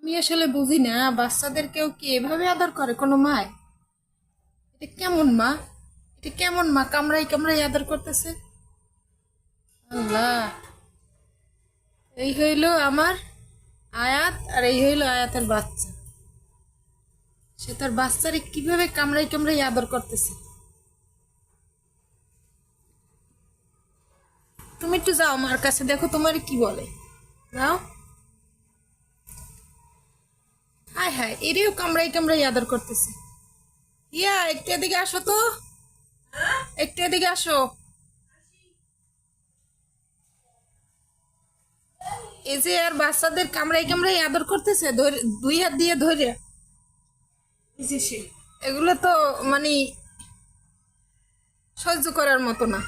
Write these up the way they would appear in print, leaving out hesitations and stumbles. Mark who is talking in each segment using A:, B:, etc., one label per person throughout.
A: আমি আসলে বুঝি না বাচ্চাদের কেউ কি এভাবে আদর করে কোনো মায়। এটা কেমন মা? এটা কেমন মা কামড়াই কামড়াই আদর করতেছে? আল্লাহ! এই হইল আমার আয়াত আর এই হইল আয়াতের বাচ্চা। সে তার বাচ্চারে কিভাবে কামড়াই কামড়াই আদর করতেছে। তুমি একটু যাও আমার কাছে, দেখো তোমার কি বলে। যাও। হায় হায়, এরেও কামড়াই কামড়াই আদর করতেছে। ইয়া একটু এদিকে আসো তো, একটু এদিকে আসো। এই যে আর বাচ্চাদের কামড়াই কামড়াই আদর করতেছে, দুই হাত দিয়ে ধরে। এই যে সে, এগুলো তো মানে সহ্য করার মতো না।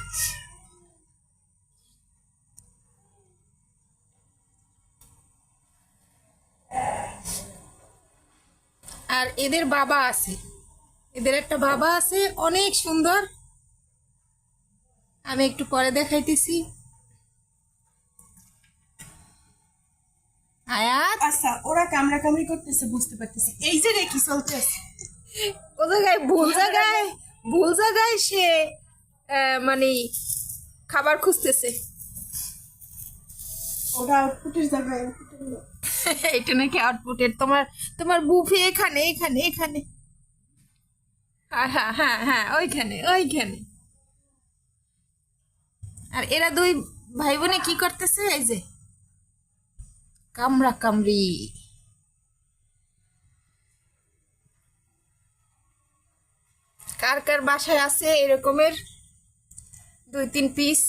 A: আর এদের বাবা আছে, এদের একটা বাবা আছে অনেক সুন্দর। আমি একটু পরে দেখাইতেছি। আয়াত,
B: আচ্ছা, ওরা কামড়াকামড়ি করতেছে বুঝতে পারতেছি। এই যে রে কি চলতেছে।
A: ও জায়গায় ভুল জায়গায়, ভুল জায়গায় সে মানে খাবার খুঁজতেছে।
B: ওরা আউটপুটের জায়গায় output হলো।
A: এটা নাকি আউটপুটের, তোমার তোমার বুফে এখানে এখানে এখানে। হ্যাঁ হ্যাঁ হ্যাঁ হ্যাঁ, ওইখানে ওইখানে। আর এরা দুই ভাই বোনে কি করতেছে? এই যে কামড়া কামড়ি। কার কার বাসায় আছে এরকমের দুই তিন পিস?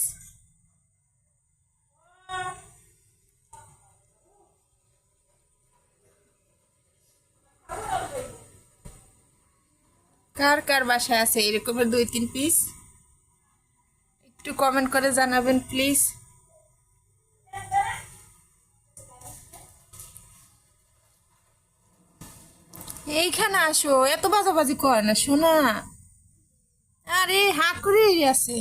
A: কার কার বাসায় আছে এরকমের দুই তিন পিস? একটু কমেন্ট করে জানাবেন প্লিজ। এইখানে আসো, এত বাজাবাজি করে না শোনা। আরে হা করে আছে।